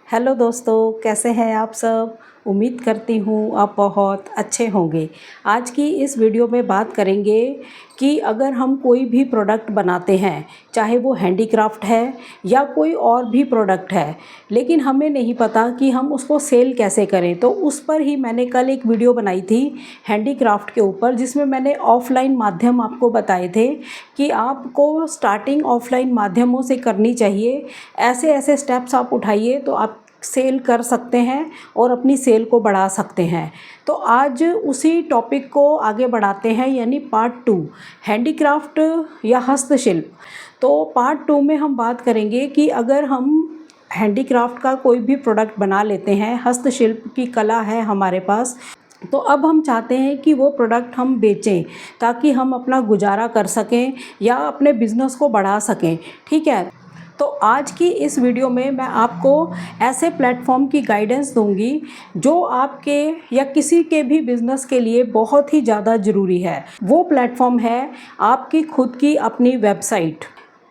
Hello दोस्तों, कैसे हैं आप सब। उम्मीद करती हूँ आप बहुत अच्छे होंगे। आज की इस वीडियो में बात करेंगे कि अगर हम कोई भी प्रोडक्ट बनाते हैं, चाहे वो हैंडीक्राफ्ट है या कोई और भी प्रोडक्ट है, लेकिन हमें नहीं पता कि हम उसको सेल कैसे करें। तो उस पर ही मैंने कल एक वीडियो बनाई थी हैंडीक्राफ्ट के ऊपर, जिसमें मैंने ऑफ़लाइन माध्यम आपको बताए थे कि आपको स्टार्टिंग ऑफ़लाइन माध्यमों से करनी चाहिए। ऐसे ऐसे स्टेप्स आप उठाइए तो आप सेल कर सकते हैं और अपनी सेल को बढ़ा सकते हैं। तो आज उसी टॉपिक को आगे बढ़ाते हैं, यानी पार्ट 2, हैंडीक्राफ्ट या हस्तशिल्प। तो पार्ट 2 में हम बात करेंगे कि अगर हम हैंडीक्राफ्ट का कोई भी प्रोडक्ट बना लेते हैं, हस्तशिल्प की कला है हमारे पास, तो अब हम चाहते हैं कि वो प्रोडक्ट हम बेचें ताकि हम अपना गुजारा कर सकें या अपने बिज़नेस को बढ़ा सकें। ठीक है, तो आज की इस वीडियो में मैं आपको ऐसे प्लेटफॉर्म की गाइडेंस दूंगी जो आपके या किसी के भी बिज़नेस के लिए बहुत ही ज़्यादा ज़रूरी है। वो प्लेटफॉर्म है आपकी खुद की अपनी वेबसाइट।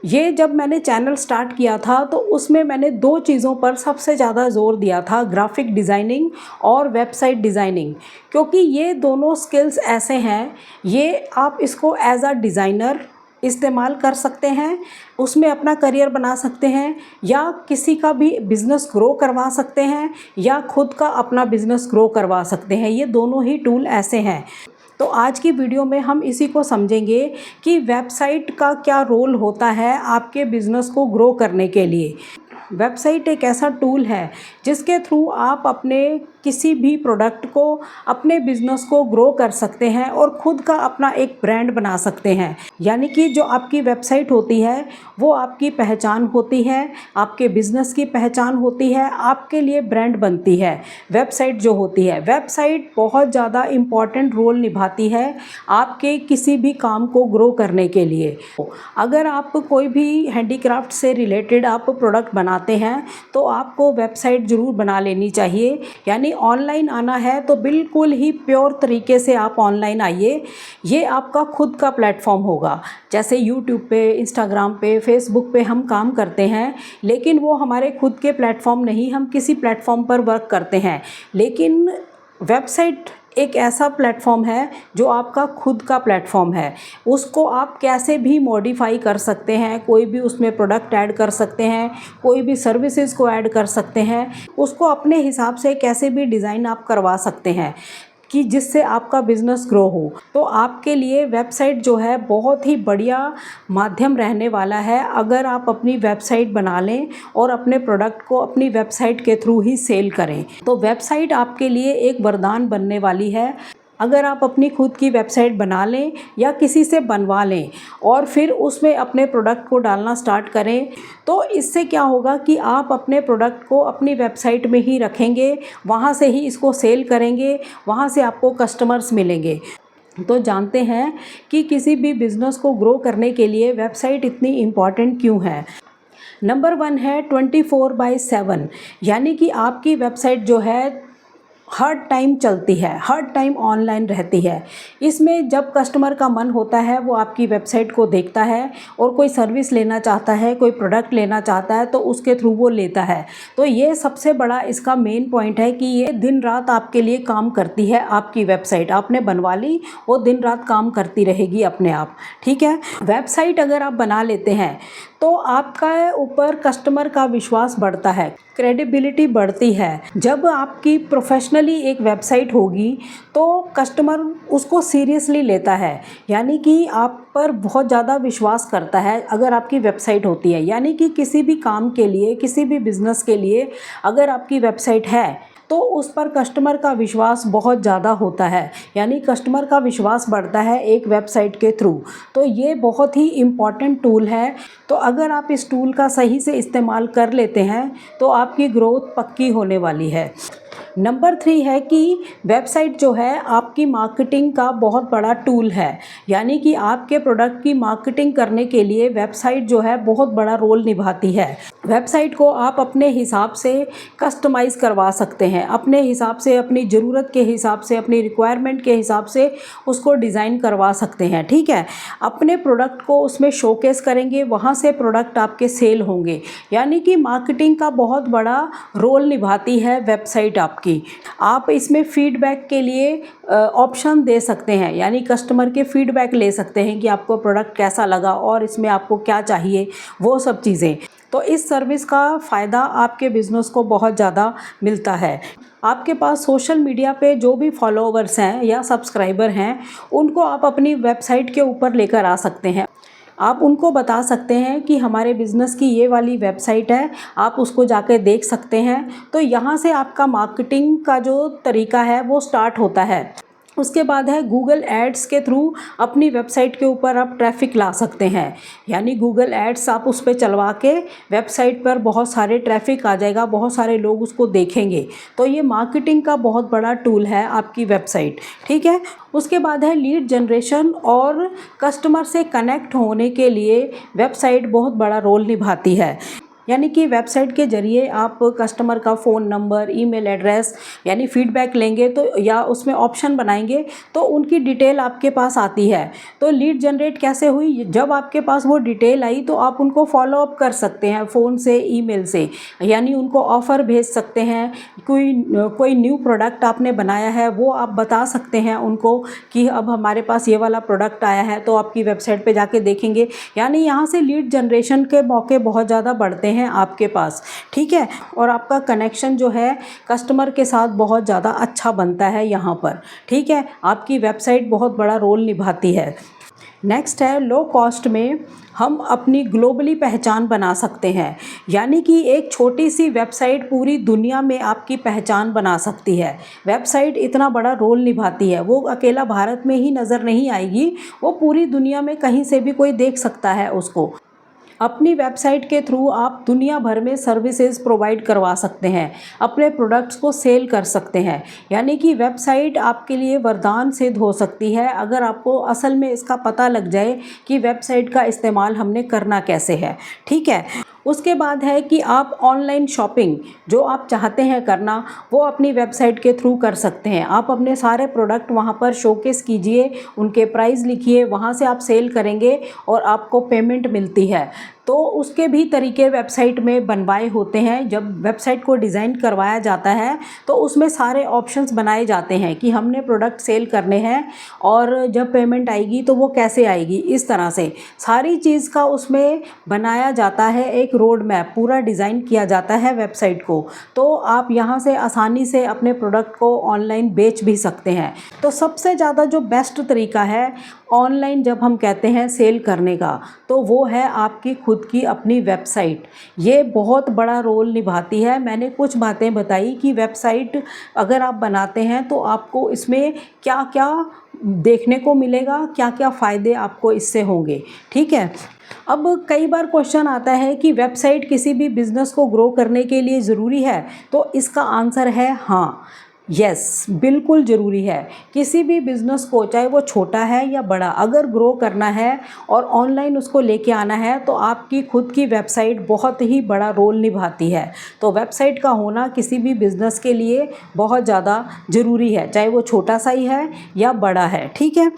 ये जब मैंने चैनल स्टार्ट किया था तो उसमें मैंने 2 चीज़ों पर सबसे ज़्यादा ज़ोर दिया था, ग्राफिक डिज़ाइनिंग और वेबसाइट डिज़ाइनिंग। क्योंकि ये दोनों स्किल्स ऐसे हैं, ये आप इसको एज अ डिज़ाइनर इस्तेमाल कर सकते हैं, उसमें अपना करियर बना सकते हैं, या किसी का भी बिज़नेस ग्रो करवा सकते हैं, या खुद का अपना बिज़नेस ग्रो करवा सकते हैं। ये दोनों ही टूल ऐसे हैं। तो आज की वीडियो में हम इसी को समझेंगे कि वेबसाइट का क्या रोल होता है आपके बिज़नेस को ग्रो करने के लिए। वेबसाइट एक ऐसा टूल है जिसके थ्रू आप अपने किसी भी प्रोडक्ट को, अपने बिज़नेस को ग्रो कर सकते हैं और ख़ुद का अपना एक ब्रांड बना सकते हैं। यानी कि जो आपकी वेबसाइट होती है वो आपकी पहचान होती है, आपके बिज़नेस की पहचान होती है, आपके लिए ब्रांड बनती है। वेबसाइट जो होती है, वेबसाइट बहुत ज़्यादा इम्पॉर्टेंट रोल निभाती है आपके किसी भी काम को ग्रो करने के लिए। अगर आप कोई भी हैंडीक्राफ्ट से रिलेटेड आप प्रोडक्ट बनाते हैं तो आपको वेबसाइट ज़रूर बना लेनी चाहिए। यानी ऑनलाइन आना है तो बिल्कुल ही प्योर तरीके से आप ऑनलाइन आइए। ये आपका खुद का प्लेटफॉर्म होगा। जैसे यूट्यूब पे, इंस्टाग्राम पे, फेसबुक पे हम काम करते हैं, लेकिन वो हमारे खुद के प्लेटफॉर्म नहीं, हम किसी प्लेटफॉर्म पर वर्क करते हैं। लेकिन वेबसाइट एक ऐसा प्लेटफॉर्म है जो आपका खुद का प्लेटफॉर्म है। उसको आप कैसे भी मॉडिफाई कर सकते हैं, कोई भी उसमें प्रोडक्ट ऐड कर सकते हैं, कोई भी सर्विसेज को ऐड कर सकते हैं, उसको अपने हिसाब से कैसे भी डिज़ाइन आप करवा सकते हैं कि जिससे आपका बिज़नेस ग्रो हो। तो आपके लिए वेबसाइट जो है बहुत ही बढ़िया माध्यम रहने वाला है अगर आप अपनी वेबसाइट बना लें और अपने प्रोडक्ट को अपनी वेबसाइट के थ्रू ही सेल करें। तो वेबसाइट आपके लिए एक वरदान बनने वाली है। अगर आप अपनी खुद की वेबसाइट बना लें या किसी से बनवा लें और फिर उसमें अपने प्रोडक्ट को डालना स्टार्ट करें, तो इससे क्या होगा कि आप अपने प्रोडक्ट को अपनी वेबसाइट में ही रखेंगे, वहाँ से ही इसको सेल करेंगे, वहाँ से आपको कस्टमर्स मिलेंगे। तो जानते हैं कि किसी भी बिज़नेस को ग्रो करने के लिए वेबसाइट इतनी इम्पॉर्टेंट क्यों है। नंबर 1 है 24/7, यानी कि आपकी वेबसाइट जो है हर टाइम चलती है, हर टाइम ऑनलाइन रहती है। इसमें जब कस्टमर का मन होता है वो आपकी वेबसाइट को देखता है और कोई सर्विस लेना चाहता है, कोई प्रोडक्ट लेना चाहता है तो उसके थ्रू वो लेता है। तो ये सबसे बड़ा इसका मेन पॉइंट है कि ये दिन रात आपके लिए काम करती है। आपकी वेबसाइट आपने बनवा ली, वो दिन रात काम करती रहेगी अपने आप। ठीक है, वेबसाइट अगर आप बना लेते हैं तो आपका ऊपर कस्टमर का विश्वास बढ़ता है, क्रेडिबिलिटी बढ़ती है। जब आपकी प्रोफेशनली एक वेबसाइट होगी तो कस्टमर उसको सीरियसली लेता है, यानी कि आप पर बहुत ज़्यादा विश्वास करता है अगर आपकी वेबसाइट होती है। यानी कि किसी भी काम के लिए, किसी भी बिज़नेस के लिए अगर आपकी वेबसाइट है तो उस पर कस्टमर का विश्वास बहुत ज़्यादा होता है, यानी कस्टमर का विश्वास बढ़ता है एक वेबसाइट के थ्रू। तो ये बहुत ही इम्पॉर्टेंट टूल है। तो अगर आप इस टूल का सही से इस्तेमाल कर लेते हैं तो आपकी ग्रोथ पक्की होने वाली है। नंबर 3 है कि वेबसाइट जो है आपकी मार्केटिंग का बहुत बड़ा टूल है, यानी कि आपके प्रोडक्ट की मार्केटिंग करने के लिए वेबसाइट जो है बहुत बड़ा रोल निभाती है। वेबसाइट को आप अपने हिसाब से कस्टमाइज़ करवा सकते हैं, अपने हिसाब से, अपनी ज़रूरत के हिसाब से, अपनी रिक्वायरमेंट के हिसाब से उसको डिज़ाइन करवा सकते हैं, ठीक है। अपने प्रोडक्ट को उसमें शोकेस करेंगे, वहाँ से प्रोडक्ट आपके सेल होंगे, यानी कि मार्केटिंग का बहुत बड़ा रोल निभाती है वेबसाइट आपकी। आप इसमें फीडबैक के लिए ऑप्शन दे सकते हैं, यानी कस्टमर के फीडबैक ले सकते हैं कि आपको प्रोडक्ट कैसा लगा और इसमें आपको क्या चाहिए, वो सब चीज़ें। तो इस सर्विस का फ़ायदा आपके बिज़नेस को बहुत ज़्यादा मिलता है। आपके पास सोशल मीडिया पे जो भी फॉलोवर्स हैं या सब्सक्राइबर हैं, उनको आप अपनी वेबसाइट के ऊपर लेकर आ सकते हैं। आप उनको बता सकते हैं कि हमारे बिज़नेस की ये वाली वेबसाइट है, आप उसको जाकर देख सकते हैं। तो यहाँ से आपका मार्केटिंग का जो तरीका है वो स्टार्ट होता है। उसके बाद है गूगल एड्स के थ्रू अपनी वेबसाइट के ऊपर आप ट्रैफिक ला सकते हैं, यानी गूगल एड्स आप उस पर चलवा के वेबसाइट पर बहुत सारे ट्रैफिक आ जाएगा, बहुत सारे लोग उसको देखेंगे। तो ये मार्केटिंग का बहुत बड़ा टूल है आपकी वेबसाइट, ठीक है। उसके बाद है लीड जनरेशन और कस्टमर से कनेक्ट होने के लिए वेबसाइट बहुत बड़ा रोल निभाती है, यानी कि वेबसाइट के ज़रिए आप कस्टमर का फ़ोन नंबर, ईमेल एड्रेस, यानी फ़ीडबैक लेंगे तो या उसमें ऑप्शन बनाएंगे तो उनकी डिटेल आपके पास आती है। तो लीड जनरेट कैसे हुई? जब आपके पास वो डिटेल आई तो आप उनको फॉलो अप कर सकते हैं फ़ोन से, ईमेल से, यानी उनको ऑफ़र भेज सकते हैं। कोई न्यू प्रोडक्ट आपने बनाया है वो आप बता सकते हैं उनको कि अब हमारे पास ये वाला प्रोडक्ट आया है, तो आपकी वेबसाइट पे जाके देखेंगे। यानी यहाँ से लीड जनरेशन के मौके बहुत ज़्यादा बढ़ते हैं आपके पास, ठीक है। और आपका कनेक्शन जो है कस्टमर के साथ बहुत ज़्यादा अच्छा बनता है यहाँ पर, ठीक है। आपकी वेबसाइट बहुत बड़ा रोल निभाती है। नेक्स्ट है लो कॉस्ट में हम अपनी ग्लोबली पहचान बना सकते हैं, यानी कि एक छोटी सी वेबसाइट पूरी दुनिया में आपकी पहचान बना सकती है। वेबसाइट इतना बड़ा रोल निभाती है, वो अकेला भारत में ही नज़र नहीं आएगी, वो पूरी दुनिया में कहीं से भी कोई देख सकता है उसको। अपनी वेबसाइट के थ्रू आप दुनिया भर में सर्विसेज प्रोवाइड करवा सकते हैं, अपने प्रोडक्ट्स को सेल कर सकते हैं, यानी कि वेबसाइट आपके लिए वरदान सिद्ध हो सकती है अगर आपको असल में इसका पता लग जाए कि वेबसाइट का इस्तेमाल हमने करना कैसे है, ठीक है। उसके बाद है कि आप ऑनलाइन शॉपिंग जो आप चाहते हैं करना वो अपनी वेबसाइट के थ्रू कर सकते हैं। आप अपने सारे प्रोडक्ट वहाँ पर शोकेस कीजिए, उनके प्राइस लिखिए, वहाँ से आप सेल करेंगे और आपको पेमेंट मिलती है। तो उसके भी तरीके वेबसाइट में बनवाए होते हैं। जब वेबसाइट को डिज़ाइन करवाया जाता है तो उसमें सारे ऑप्शंस बनाए जाते हैं कि हमने प्रोडक्ट सेल करने हैं और जब पेमेंट आएगी तो वो कैसे आएगी, इस तरह से सारी चीज़ का उसमें बनाया जाता है। एक रोड मैप पूरा डिज़ाइन किया जाता है वेबसाइट को, तो आप यहाँ से आसानी से अपने प्रोडक्ट को ऑनलाइन बेच भी सकते हैं। तो सबसे ज़्यादा जो बेस्ट तरीका है ऑनलाइन जब हम कहते हैं सेल करने का, तो वो है आपकी खुद की अपनी वेबसाइट। ये बहुत बड़ा रोल निभाती है। मैंने कुछ बातें बताई कि वेबसाइट अगर आप बनाते हैं तो आपको इसमें क्या क्या देखने को मिलेगा, क्या क्या फ़ायदे आपको इससे होंगे, ठीक है। अब कई बार क्वेश्चन आता है कि वेबसाइट किसी भी बिज़नेस को ग्रो करने के लिए ज़रूरी है, तो इसका आंसर है हाँ, यस, बिल्कुल ज़रूरी है। किसी भी बिज़नेस को, चाहे वो छोटा है या बड़ा, अगर ग्रो करना है और ऑनलाइन उसको लेके आना है तो आपकी खुद की वेबसाइट बहुत ही बड़ा रोल निभाती है। तो वेबसाइट का होना किसी भी बिज़नेस के लिए बहुत ज़्यादा ज़रूरी है, चाहे वो छोटा सा ही है या बड़ा है, ठीक है।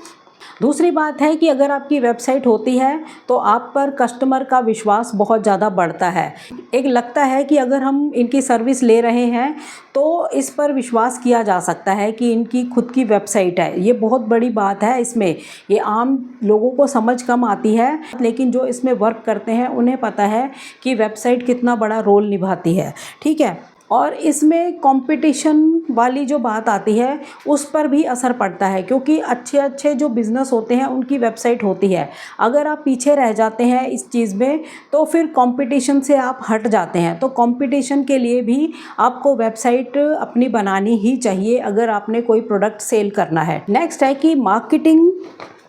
दूसरी बात है कि अगर आपकी वेबसाइट होती है तो आप पर कस्टमर का विश्वास बहुत ज़्यादा बढ़ता है। एक लगता है कि अगर हम इनकी सर्विस ले रहे हैं तो इस पर विश्वास किया जा सकता है कि इनकी खुद की वेबसाइट है। ये बहुत बड़ी बात है इसमें, ये आम लोगों को समझ कम आती है, लेकिन जो इसमें वर्क करते हैं उन्हें पता है कि वेबसाइट कितना बड़ा रोल निभाती है, ठीक है। और इसमें कंपटीशन वाली जो बात आती है उस पर भी असर पड़ता है, क्योंकि अच्छे अच्छे जो बिज़नेस होते हैं उनकी वेबसाइट होती है। अगर आप पीछे रह जाते हैं इस चीज़ में तो फिर कंपटीशन से आप हट जाते हैं। तो कंपटीशन के लिए भी आपको वेबसाइट अपनी बनानी ही चाहिए अगर आपने कोई प्रोडक्ट सेल करना है। नेक्स्ट है कि मार्केटिंग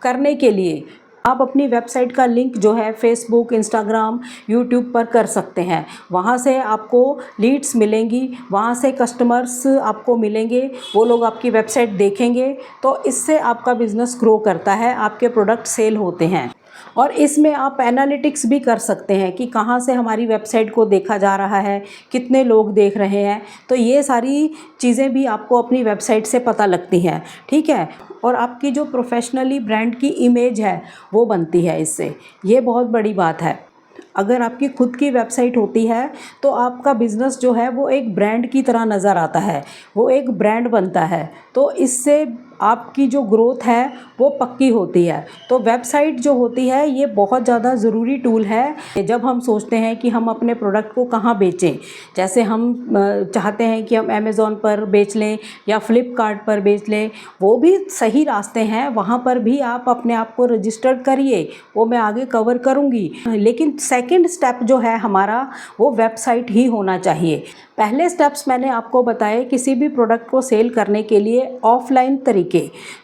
करने के लिए आप अपनी वेबसाइट का लिंक जो है फेसबुक, इंस्टाग्राम, यूट्यूब पर कर सकते हैं। वहाँ से आपको लीड्स मिलेंगी, वहाँ से कस्टमर्स आपको मिलेंगे, वो लोग आपकी वेबसाइट देखेंगे, तो इससे आपका बिज़नेस ग्रो करता है, आपके प्रोडक्ट सेल होते हैं। और इसमें आप एनालिटिक्स भी कर सकते हैं कि कहाँ से हमारी वेबसाइट को देखा जा रहा है, कितने लोग देख रहे हैं, तो ये सारी चीज़ें भी आपको अपनी वेबसाइट से पता लगती हैं, ठीक है। और आपकी जो प्रोफेशनली ब्रांड की इमेज है वो बनती है इससे, ये बहुत बड़ी बात है। अगर आपकी खुद की वेबसाइट होती है तो आपका बिज़नेस जो है वो एक ब्रांड की तरह नज़र आता है, वो एक ब्रांड बनता है, तो इससे आपकी जो ग्रोथ है वो पक्की होती है। तो वेबसाइट जो होती है ये बहुत ज़्यादा ज़रूरी टूल है जब हम सोचते हैं कि हम अपने प्रोडक्ट को कहाँ बेचें। जैसे हम चाहते हैं कि हम अमेज़ॉन पर बेच लें या फ्लिपकार्ट पर बेच लें, वो भी सही रास्ते हैं, वहाँ पर भी आप अपने आप को रजिस्टर्ड करिए, वो मैं आगे कवर करूँगी। लेकिन सेकंड स्टेप जो है हमारा वो वेबसाइट ही होना चाहिए। पहले स्टेप्स मैंने आपको बताए किसी भी प्रोडक्ट को सेल करने के लिए ऑफलाइन तरीके,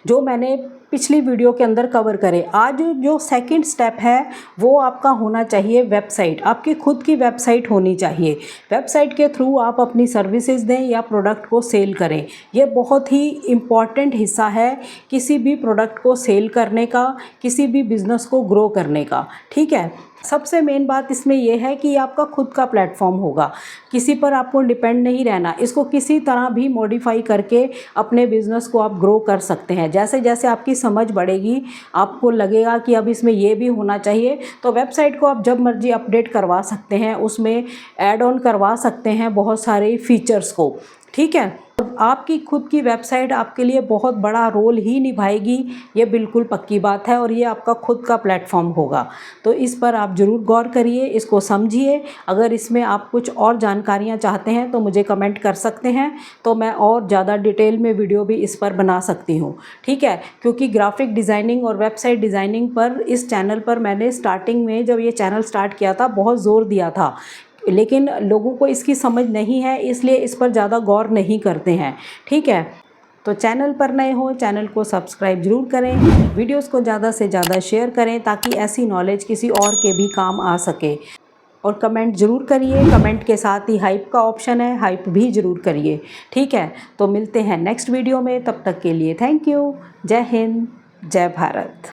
जो मैंने पिछली वीडियो के अंदर कवर करे। आज जो सेकंड स्टेप है वो आपका होना चाहिए वेबसाइट, आपकी खुद की वेबसाइट होनी चाहिए। वेबसाइट के थ्रू आप अपनी सर्विसेज दें या प्रोडक्ट को सेल करें, ये बहुत ही इम्पॉर्टेंट हिस्सा है किसी भी प्रोडक्ट को सेल करने का, किसी भी बिज़नेस को ग्रो करने का, ठीक है। सबसे मेन बात इसमें यह है कि आपका खुद का प्लेटफॉर्म होगा, किसी पर आपको डिपेंड नहीं रहना। इसको किसी तरह भी मॉडिफाई करके अपने बिज़नेस को आप ग्रो कर सकते हैं। जैसे जैसे आपकी समझ बढ़ेगी, आपको लगेगा कि अब इसमें ये भी होना चाहिए, तो वेबसाइट को आप जब मर्जी अपडेट करवा सकते हैं, उसमें ऐड ऑन करवा सकते हैं बहुत सारे फीचर्स को, ठीक है। आपकी खुद की वेबसाइट आपके लिए बहुत बड़ा रोल ही निभाएगी, ये बिल्कुल पक्की बात है, और ये आपका खुद का प्लेटफॉर्म होगा। तो इस पर आप ज़रूर गौर करिए, इसको समझिए। अगर इसमें आप कुछ और जानकारियां चाहते हैं तो मुझे कमेंट कर सकते हैं, तो मैं और ज़्यादा डिटेल में वीडियो भी इस पर बना सकती हूँ, ठीक है। क्योंकि ग्राफिक डिज़ाइनिंग और वेबसाइट डिज़ाइनिंग पर इस चैनल पर मैंने स्टार्टिंग में जब ये चैनल स्टार्ट किया था बहुत ज़ोर दिया था, लेकिन लोगों को इसकी समझ नहीं है, इसलिए इस पर ज़्यादा गौर नहीं करते हैं, ठीक है। तो चैनल पर नए हो, चैनल को सब्सक्राइब जरूर करें, वीडियोस को ज़्यादा से ज़्यादा शेयर करें ताकि ऐसी नॉलेज किसी और के भी काम आ सके। और कमेंट ज़रूर करिए, कमेंट के साथ ही हाइप का ऑप्शन है, हाइप भी ज़रूर करिए, ठीक है। तो मिलते हैं नेक्स्ट वीडियो में, तब तक के लिए थैंक यू। जय हिंद, जय भारत।